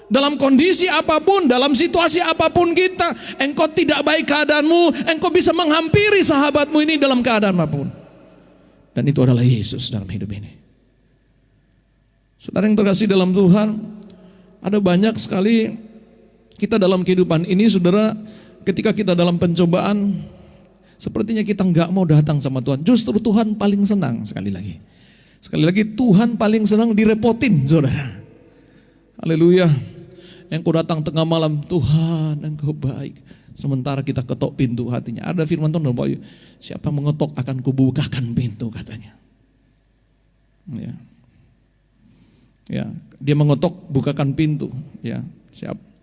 Dalam kondisi apapun, dalam situasi apapun kita, engkau tidak baik keadaanmu, engkau bisa menghampiri sahabatmu ini dalam keadaan apapun. Dan itu adalah Yesus dalam hidup ini. Saudara yang terkasih dalam Tuhan, ada banyak sekali kita dalam kehidupan ini saudara, ketika kita dalam pencobaan, sepertinya kita nggak mau datang sama Tuhan. Justru Tuhan paling senang sekali lagi Tuhan paling senang direpotin saudara. Haleluya. Engkau datang tengah malam, Tuhan engkau baik. Sementara kita ketok pintu hatinya. Ada firman Tuhan bahwa siapa mengetok akan kubukakan pintu katanya. Ya, dia mengetok bukakan pintu. Ya,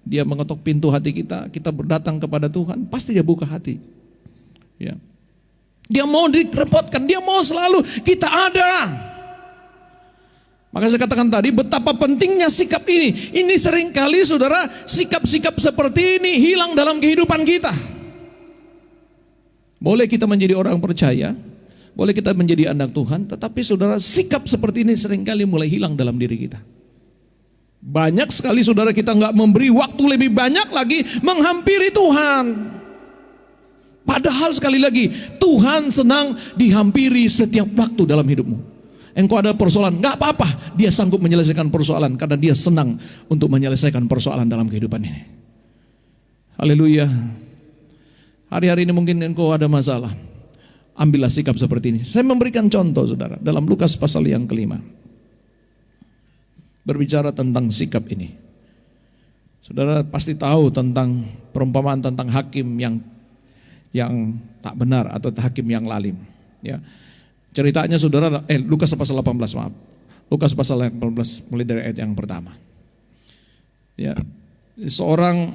dia mengetok pintu hati kita. Kita berdatang kepada Tuhan, pasti dia buka hati. Ya, Dia mau direpotkan, dia mau selalu kita ada. Maka saya katakan tadi betapa pentingnya sikap ini. Ini seringkali saudara, sikap-sikap seperti ini hilang dalam kehidupan kita. Boleh kita menjadi orang percaya, boleh kita menjadi anak Tuhan, tetapi saudara, sikap seperti ini seringkali mulai hilang dalam diri kita. Banyak sekali saudara kita nggak memberi waktu lebih banyak lagi menghampiri Tuhan. Padahal sekali lagi, Tuhan senang dihampiri setiap waktu dalam hidupmu. Engkau ada persoalan, nggak apa-apa, dia sanggup menyelesaikan persoalan karena dia senang untuk menyelesaikan persoalan dalam kehidupan ini. Haleluya. Hari-hari ini mungkin engkau ada masalah, ambillah sikap seperti ini. Saya memberikan contoh saudara, dalam Lukas pasal yang kelima, berbicara tentang sikap ini. Saudara pasti tahu tentang perumpamaan tentang hakim yang tak benar atau hakim yang lalim. Ya. Ceritanya saudara, Lukas pasal 18, maaf. Lukas pasal 18 mulai dari ayat yang pertama. Ya, seorang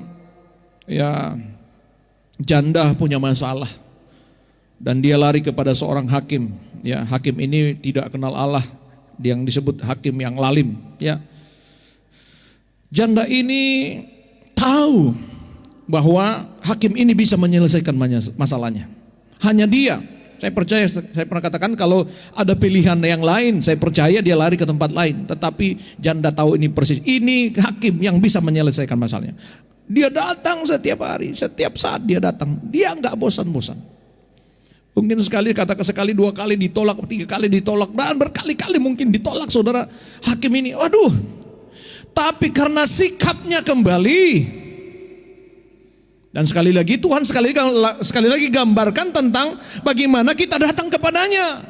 janda punya masalah dan dia lari kepada seorang hakim. Ya, hakim ini tidak kenal Allah, yang disebut hakim yang lalim. Ya, janda ini tahu bahwa hakim ini bisa menyelesaikan masalahnya. Hanya dia. Saya percaya, saya pernah katakan kalau ada pilihan yang lain, saya percaya dia lari ke tempat lain. Tetapi janda tahu ini persis, ini hakim yang bisa menyelesaikan masalahnya. Dia datang setiap hari, setiap saat dia datang. Dia enggak bosan-bosan. Mungkin sekali, dua kali ditolak, tiga kali ditolak, dan berkali-kali mungkin ditolak saudara hakim ini. Waduh, tapi karena sikapnya kembali. Dan sekali lagi Tuhan sekali lagi gambarkan tentang bagaimana kita datang kepadanya.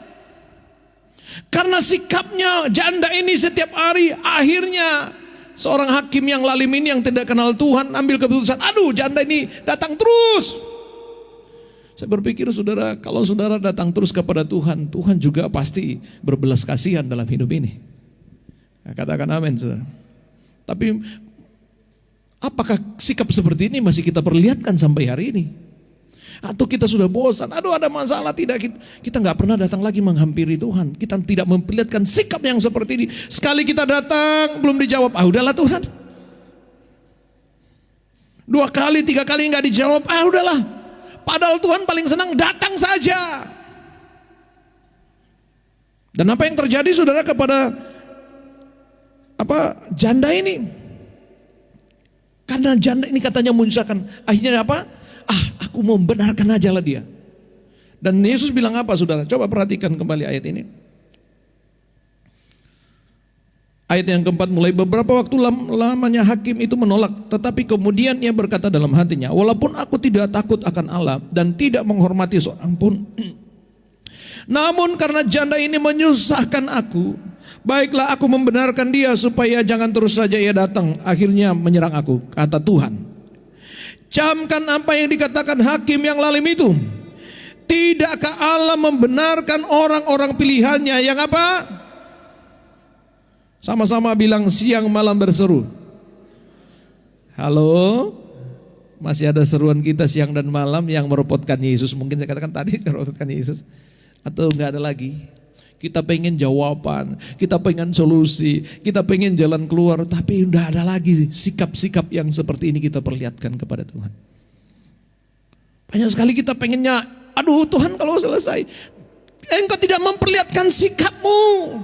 Karena sikapnya janda ini setiap hari, akhirnya seorang hakim yang lalim ini yang tidak kenal Tuhan ambil keputusan, aduh janda ini datang terus. Saya berpikir saudara, kalau saudara datang terus kepada Tuhan, Tuhan juga pasti berbelas kasihan dalam hidup ini. Nah, katakan amin saudara. Tapi apakah sikap seperti ini masih kita perlihatkan sampai hari ini? Atau kita sudah bosan, aduh ada masalah, tidak, kita nggak pernah datang lagi menghampiri Tuhan. Kita tidak memperlihatkan sikap yang seperti ini. Sekali kita datang belum dijawab, udahlah Tuhan. Dua kali, tiga kali nggak dijawab, udahlah. Padahal Tuhan paling senang datang saja. Dan apa yang terjadi saudara kepada janda ini? Karena janda ini katanya menyusahkan, akhirnya apa? Aku mau membenarkan aja lah dia. Dan Yesus bilang apa saudara? Coba perhatikan kembali ayat ini. Ayat yang keempat mulai, beberapa waktu lamanya hakim itu menolak, tetapi kemudian ia berkata dalam hatinya, walaupun aku tidak takut akan Allah dan tidak menghormati seorang pun, namun karena janda ini menyusahkan aku, baiklah aku membenarkan dia supaya jangan terus saja ia datang akhirnya menyerang aku, kata Tuhan. Camkan apa yang dikatakan hakim yang lalim itu. Tidakkah Allah membenarkan orang-orang pilihannya yang apa? Sama-sama bilang siang malam berseru. Halo? Masih ada seruan kita siang dan malam yang merepotkan Yesus. Mungkin saya katakan tadi merepotkan Yesus. Atau enggak ada lagi? Kita pengen jawaban, kita pengen solusi, kita pengen jalan keluar, tapi udah ada lagi sikap-sikap yang seperti ini kita perlihatkan kepada Tuhan. Banyak sekali kita pengennya, aduh Tuhan kalau selesai, engkau tidak memperlihatkan sikapmu.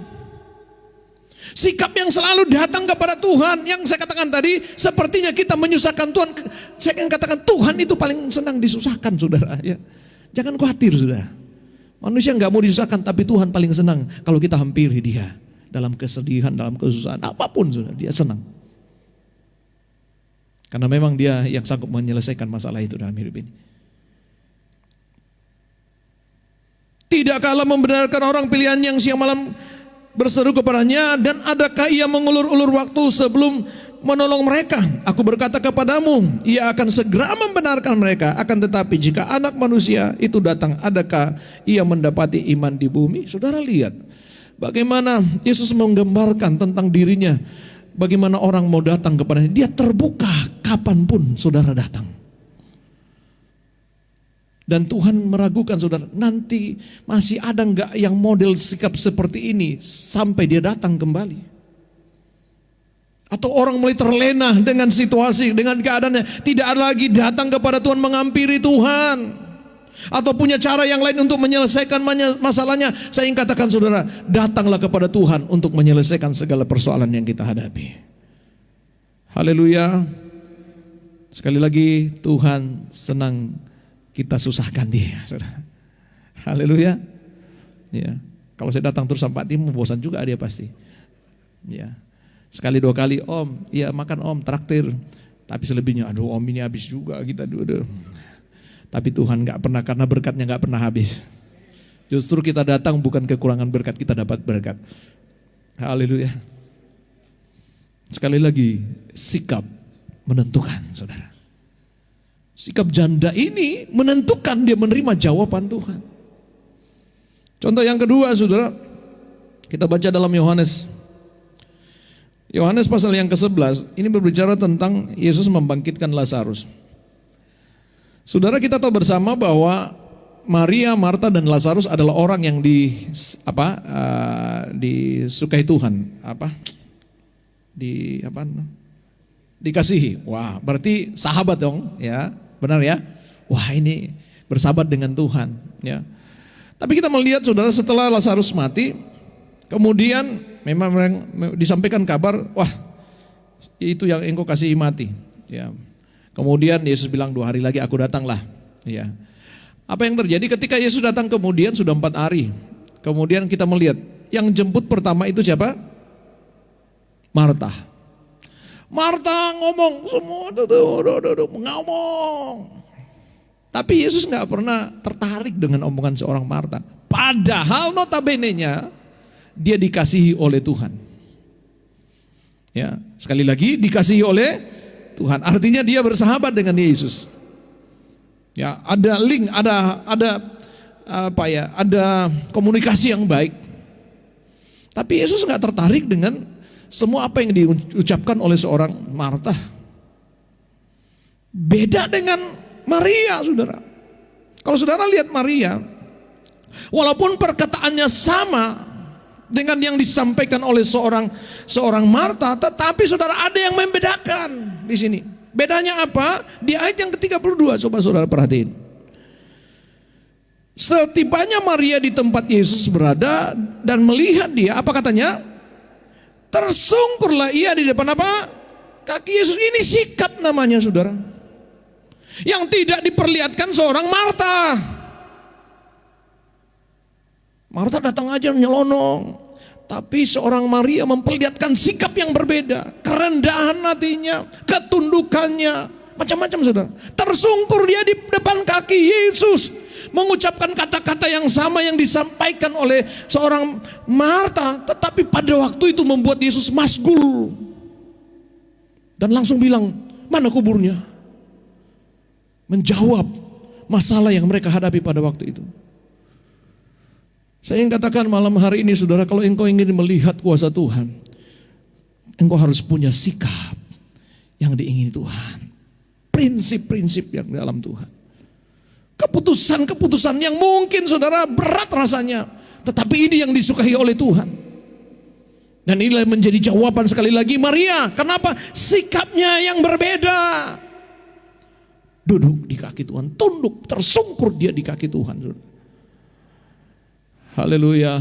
Sikap yang selalu datang kepada Tuhan, yang saya katakan tadi, sepertinya kita menyusahkan Tuhan. Saya akan katakan Tuhan itu paling senang disusahkan saudara. Ya. Jangan khawatir saudara. Manusia nggak mau disusahkan, tapi Tuhan paling senang kalau kita hampiri dia dalam kesedihan, dalam kesusahan, apapun sudah dia senang. Karena memang dia yang sanggup menyelesaikan masalah itu dalam hidup ini. Tidakkah Allah membenarkan orang pilihan yang siang malam berseru kepadanya, dan adakah ia mengulur-ulur waktu sebelum menolong mereka? Aku berkata kepadamu, ia akan segera membenarkan mereka. Akan tetapi jika anak manusia itu datang, adakah ia mendapati iman di bumi? Saudara lihat bagaimana Yesus menggambarkan tentang dirinya. Bagaimana orang mau datang kepadanya. Dia terbuka kapanpun saudara datang. Dan Tuhan meragukan saudara, nanti masih ada enggak yang model sikap seperti ini sampai dia datang kembali? Atau orang mulai terlena dengan situasi, dengan keadaannya, tidak ada lagi datang kepada Tuhan mengampiri Tuhan, atau punya cara yang lain untuk menyelesaikan masalahnya. Saya ingin katakan saudara, datanglah kepada Tuhan untuk menyelesaikan segala persoalan yang kita hadapi. Haleluya. Sekali lagi, Tuhan senang kita susahkan dia, saudara. Haleluya. Ya. Kalau saya datang terus sampai timu, bosan juga dia pasti. Ya. Sekali dua kali, om, iya makan om, traktir. Tapi selebihnya, aduh om ini habis juga kita dulu. Tapi Tuhan gak pernah, karena berkatnya gak pernah habis. Justru kita datang bukan kekurangan berkat, kita dapat berkat. Haleluya. Sekali lagi, sikap menentukan, saudara. Sikap janda ini menentukan dia menerima jawaban Tuhan. Contoh yang kedua, saudara, kita baca dalam Yohanes pasal yang ke-11, ini berbicara tentang Yesus membangkitkan Lazarus. Saudara, kita tahu bersama bahwa Maria, Marta dan Lazarus adalah orang yang disukai Tuhan, dikasihi. Wah, berarti sahabat dong, ya. Benar ya? Wah, ini bersahabat dengan Tuhan, ya. Tapi kita melihat saudara, setelah Lazarus mati, kemudian memang disampaikan kabar, wah, itu yang engkau kasihi mati, ya. Kemudian Yesus bilang 2 hari lagi aku datanglah, ya. Apa yang terjadi ketika Yesus datang kemudian sudah 4 hari. Kemudian kita melihat yang jemput pertama itu siapa? Marta. Marta ngomong semua ngomong. Tapi Yesus nggak pernah tertarik dengan omongan seorang Marta. Padahal notabene-nya dia dikasihi oleh Tuhan. Ya, sekali lagi dikasihi oleh Tuhan. Artinya dia bersahabat dengan Yesus. Ya, ada link, ada komunikasi yang baik. Tapi Yesus nggak tertarik dengan semua apa yang diucapkan oleh seorang Marta. Beda dengan Maria, saudara. Kalau saudara lihat Maria, walaupun perkataannya sama dengan yang disampaikan oleh seorang Marta, tetapi saudara ada yang membedakan di sini. Bedanya apa? Di ayat yang ke-32, coba saudara perhatiin. Setibanya Maria di tempat Yesus berada dan melihat dia, apa katanya? Tersungkurlah ia di depan apa? Kaki Yesus. Ini sikap namanya, saudara, yang tidak diperlihatkan seorang Marta. Marta datang aja nyelonong, tapi seorang Maria memperlihatkan sikap yang berbeda, kerendahan hatinya, ketundukannya, macam-macam, saudara. Tersungkur dia di depan kaki Yesus, mengucapkan kata-kata yang sama yang disampaikan oleh seorang Marta, tetapi pada waktu itu membuat Yesus masgul dan langsung bilang, mana kuburnya? Menjawab masalah yang mereka hadapi pada waktu itu. Saya ingin katakan malam hari ini, saudara, kalau engkau ingin melihat kuasa Tuhan, engkau harus punya sikap yang diingini Tuhan, prinsip-prinsip yang dalam Tuhan. Keputusan-keputusan yang mungkin saudara berat rasanya, tetapi ini yang disukai oleh Tuhan. Dan inilah menjadi jawaban sekali lagi Maria. Kenapa? Sikapnya yang berbeda. Duduk di kaki Tuhan, tunduk, tersungkur dia di kaki Tuhan. Haleluya.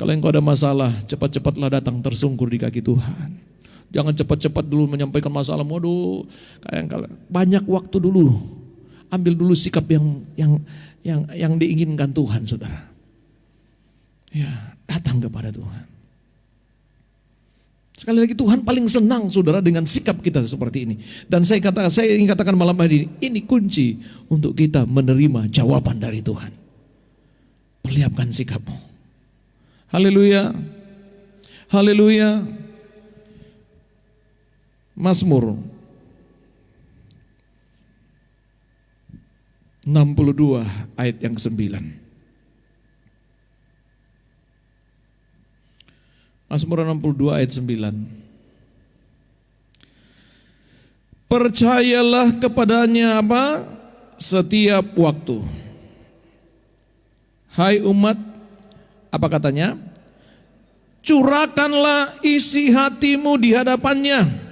Kalau engkau ada masalah, cepat-cepatlah datang tersungkur di kaki Tuhan. Jangan cepat-cepat dulu menyampaikan masalah. Waduh, banyak waktu dulu. Ambil dulu sikap yang diinginkan Tuhan, saudara. Ya, datang kepada Tuhan. Sekali lagi, Tuhan paling senang, saudara, dengan sikap kita seperti ini. Dan saya ingin katakan malam hari ini kunci untuk kita menerima jawaban dari Tuhan. Perlihatkan sikapmu. Haleluya. Haleluya. Mazmur 62 ayat yang ke-9. Mazmur 62 ayat 9. Percayalah kepadanya apa? setiap waktu. Hai umat, apa katanya? Curahkanlah isi hatimu di hadapannya.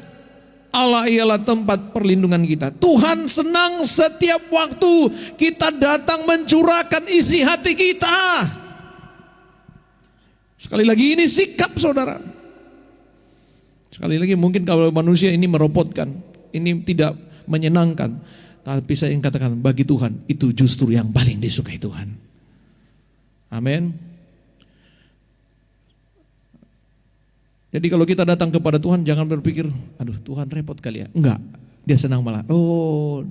Allah ialah tempat perlindungan kita. Tuhan senang setiap waktu kita datang mencurahkan isi hati kita. Sekali lagi ini sikap saudara. Sekali lagi mungkin kalau manusia ini merepotkan, ini tidak menyenangkan. Tapi saya ingin katakan bagi Tuhan itu justru yang paling disukai Tuhan. Amin. Jadi kalau kita datang kepada Tuhan jangan berpikir, aduh Tuhan repot kali ya. Enggak, dia senang malah. Oh,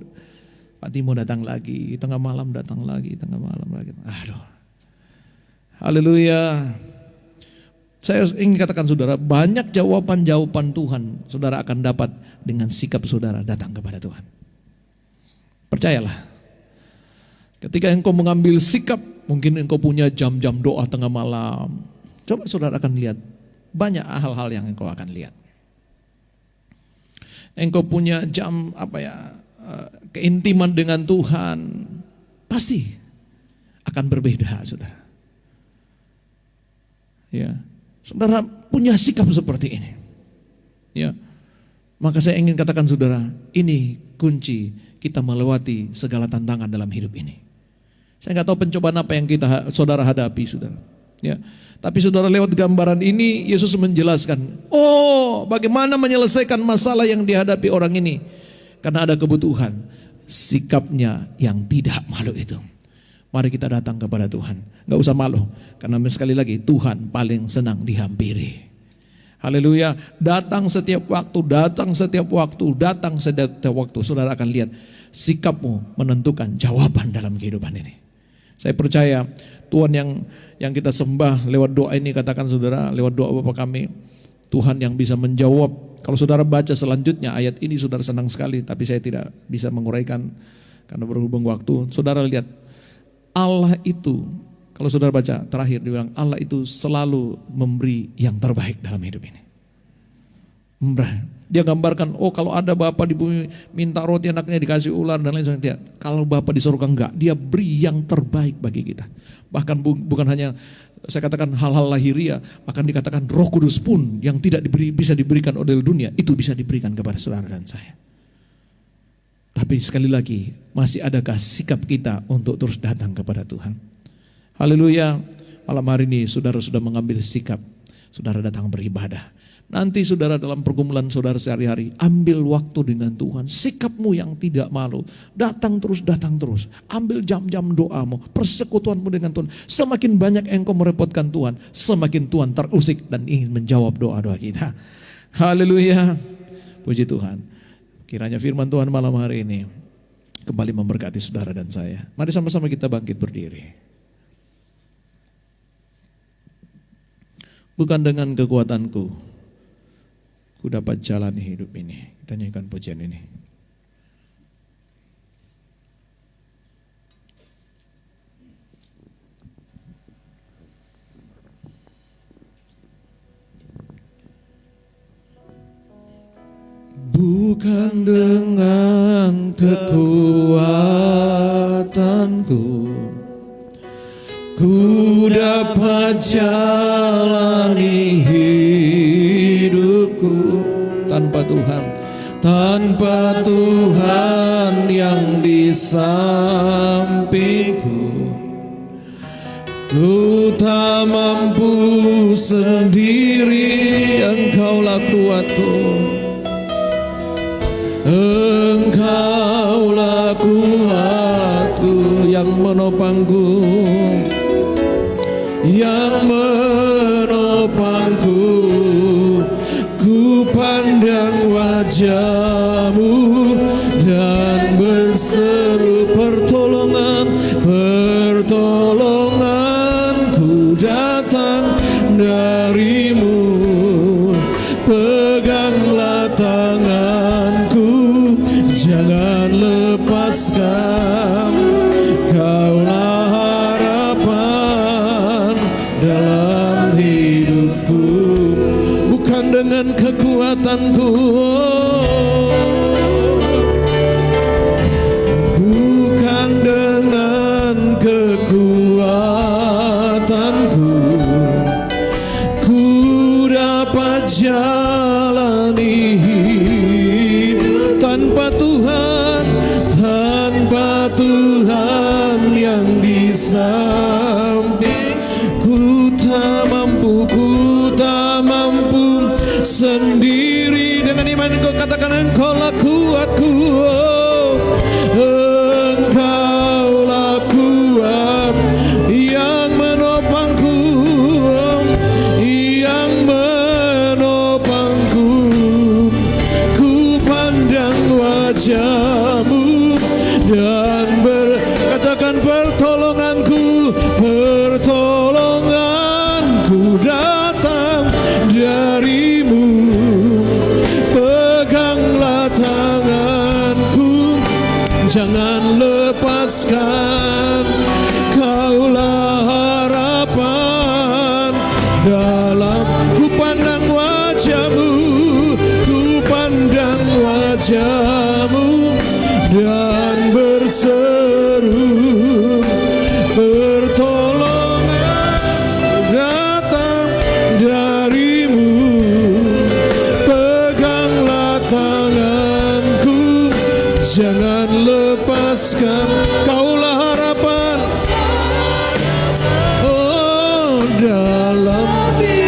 Pak Timo datang lagi, tengah malam datang lagi, tengah malam lagi. Aduh, haleluya. Saya ingin katakan saudara, banyak jawaban-jawaban Tuhan saudara akan dapat dengan sikap saudara datang kepada Tuhan. Percayalah, ketika engkau mengambil sikap, mungkin engkau punya jam-jam doa tengah malam. Coba saudara akan lihat, banyak hal-hal yang engkau akan lihat. Engkau punya jam keintiman dengan Tuhan, pasti akan berbeda, saudara. Ya, saudara punya sikap seperti ini. Ya, maka saya ingin katakan saudara, ini kunci kita melewati segala tantangan dalam hidup ini. Saya nggak tahu pencobaan apa yang saudara hadapi, saudara. Ya, tapi saudara lewat gambaran ini Yesus menjelaskan, oh bagaimana menyelesaikan masalah yang dihadapi orang ini. Karena ada kebutuhan, sikapnya yang tidak malu itu. Mari kita datang kepada Tuhan, gak usah malu. Karena sekali lagi Tuhan paling senang dihampiri. Haleluya, datang setiap waktu, datang setiap waktu, datang setiap waktu. Saudara akan lihat sikapmu menentukan jawaban dalam kehidupan ini. Saya percaya Tuhan yang kita sembah lewat doa ini, katakan saudara, lewat doa Bapa kami, Tuhan yang bisa menjawab. Kalau saudara baca selanjutnya ayat ini saudara senang sekali, tapi saya tidak bisa menguraikan karena berhubung waktu. Saudara lihat, Allah itu, kalau saudara baca terakhir dibilang Allah itu selalu memberi yang terbaik dalam hidup ini. Dia gambarkan, oh kalau ada Bapa di bumi minta roti anaknya dikasih ular dan lain sebagainya. Kalau Bapa di surga enggak, dia beri yang terbaik bagi kita. Bahkan bukan hanya saya katakan hal-hal lahiriah, bahkan dikatakan Roh Kudus pun yang tidak bisa diberikan oleh dunia, itu bisa diberikan kepada saudara dan saya. Tapi sekali lagi, masih adakah sikap kita untuk terus datang kepada Tuhan? Haleluya. Malam hari ini saudara sudah mengambil sikap, saudara datang beribadah. Nanti saudara dalam pergumulan saudara sehari-hari, ambil waktu dengan Tuhan. Sikapmu yang tidak malu, datang terus. Ambil jam-jam doamu, persekutuanmu dengan Tuhan. Semakin banyak engkau merepotkan Tuhan, semakin Tuhan terusik dan ingin menjawab doa-doa kita. Haleluya. Puji Tuhan. Kiranya firman Tuhan malam hari ini kembali memberkati saudara dan saya. Mari sama-sama kita bangkit berdiri. Bukan dengan kekuatanku ku dapat jalani hidup ini. Kita nyanyikan pujian ini. Bukan dengan kekuatanku ku dapat jalani hidupku tanpa Tuhan yang di sampingku. Ku tak mampu sendiri, Engkaulah kuatku. Engkaulah kuatku yang menopangku, ku pandang wajah-Mu dan berseru pertolonganku datang dari-Mu. Peganglah tanganku, jangan lepaskan, Kaulah tanpa Tuhan yang di samping. Ku tak mampu sendiri. Dengan iman kau katakan, Engkaulah kuatku, oh, Engkaulah kuat yang menopangku, yang menopangku. Ku pandang wajah-Mu dan katakan, pertolonganku datang dari-Mu. Peganglah tanganku, jangan lepaskan. Kaulah harapan dalam. Ku pandang wajah-Mu, ku pandang wajah-Mu dan berseru, pertolongan datang dari-Mu. Peganglah tanganku, jangan lepaskan. Kaulah harapan, oh, dalam.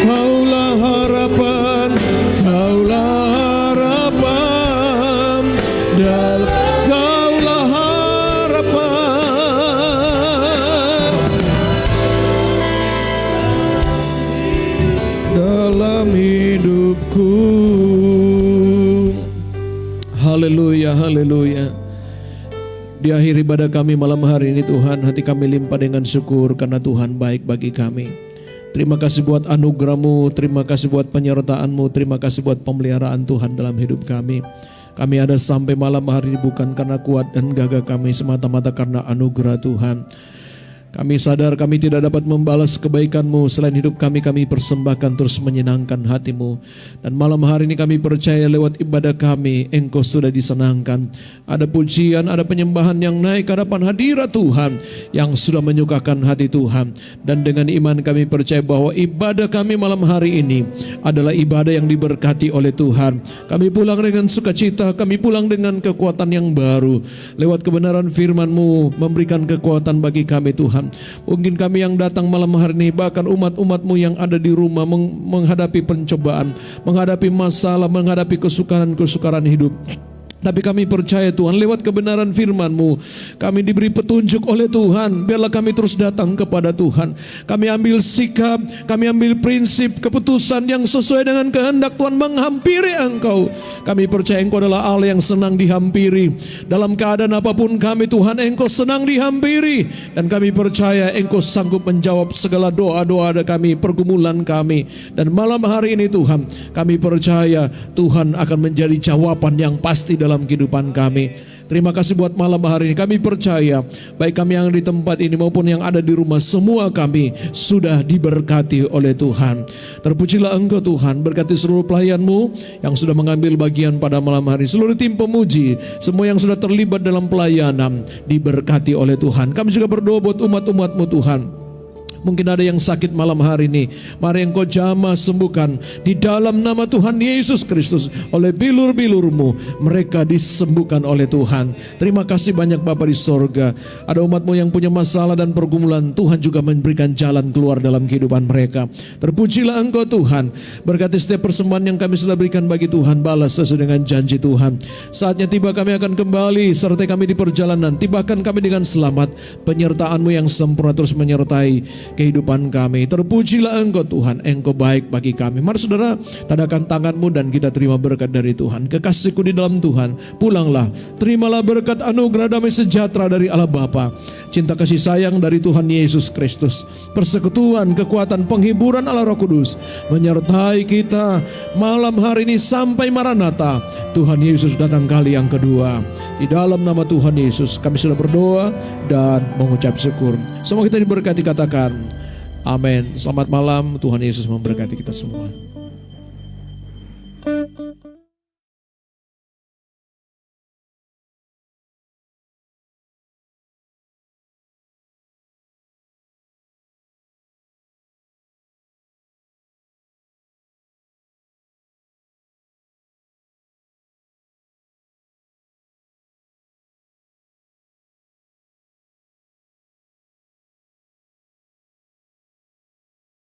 Kaulah harapan, kaulah harapan dalam. Kaulah harapan dalam hidupku. Haleluya, haleluya. Di akhir ibadah kami malam hari ini Tuhan, hati kami limpah dengan syukur karena Tuhan baik bagi kami. Terima kasih buat anugerah-Mu, terima kasih buat penyertaan-Mu, terima kasih buat pemeliharaan Tuhan dalam hidup kami. Kami ada sampai malam hari ini bukan karena kuat dan gagah kami, semata-mata karena anugerah Tuhan. Kami sadar kami tidak dapat membalas kebaikan-Mu. Selain hidup kami persembahkan terus menyenangkan hati-Mu. Dan malam hari ini kami percaya lewat ibadah kami, Engkau sudah disenangkan. Ada pujian, ada penyembahan yang naik ke hadapan hadirat Tuhan, yang sudah menyukakan hati Tuhan. Dan dengan iman kami percaya bahwa ibadah kami malam hari ini adalah ibadah yang diberkati oleh Tuhan. Kami pulang dengan sukacita, kami pulang dengan kekuatan yang baru. Lewat kebenaran firman-Mu memberikan kekuatan bagi kami Tuhan. Mungkin kami yang datang malam hari ini, bahkan umat-umat-Mu yang ada di rumah menghadapi pencobaan, menghadapi masalah, menghadapi kesukaran-kesukaran hidup. Tapi kami percaya Tuhan, lewat kebenaran firman-Mu kami diberi petunjuk oleh Tuhan. Biarlah kami terus datang kepada Tuhan. Kami ambil sikap, kami ambil prinsip, keputusan yang sesuai dengan kehendak Tuhan, menghampiri Engkau. Kami percaya Engkau adalah Allah yang senang dihampiri. Dalam keadaan apapun kami Tuhan, Engkau senang dihampiri. Dan kami percaya Engkau sanggup menjawab segala doa-doa kami, pergumulan kami. Dan malam hari ini Tuhan, kami percaya Tuhan akan menjadi jawaban yang pasti dalam kehidupan kami. Terima kasih buat malam hari ini. Kami percaya baik kami yang di tempat ini maupun yang ada di rumah, semua kami sudah diberkati oleh Tuhan. Terpujilah Engkau Tuhan, berkati seluruh pelayan-Mu yang sudah mengambil bagian pada malam hari, seluruh tim pemuji, semua yang sudah terlibat dalam pelayanan, diberkati oleh Tuhan. Kami juga berdoa buat umat-umat-Mu Tuhan. Mungkin ada yang sakit malam hari ini, mari Engkau jamah sembuhkan di dalam nama Tuhan Yesus Kristus. Oleh bilur-bilur-Mu mereka disembuhkan oleh Tuhan. Terima kasih banyak Bapa di sorga. Ada umat-Mu yang punya masalah dan pergumulan, Tuhan juga memberikan jalan keluar dalam kehidupan mereka. Terpujilah Engkau Tuhan, berkati setiap persembahan yang kami sudah berikan bagi Tuhan, balas sesuai dengan janji Tuhan. Saatnya tiba kami akan kembali, sertai kami di perjalanan, tibakan kami dengan selamat. Penyertaan-Mu yang sempurna terus menyertai kehidupan kami. Terpujilah Engkau Tuhan, Engkau baik bagi kami. Mari saudara, tadakan tangan-Mu dan kita terima berkat dari Tuhan. Kekasihku di dalam Tuhan, pulanglah, terimalah berkat anugerah damai sejahtera dari Allah Bapa, cinta kasih sayang dari Tuhan Yesus Kristus, persekutuan, kekuatan, penghiburan Allah Roh Kudus menyertai kita malam hari ini sampai Maranatha. Tuhan Yesus datang kali yang kedua. Di dalam nama Tuhan Yesus kami sudah berdoa dan mengucap syukur. Semua kita diberkati, katakan amin. Selamat malam, Tuhan Yesus memberkati kita semua.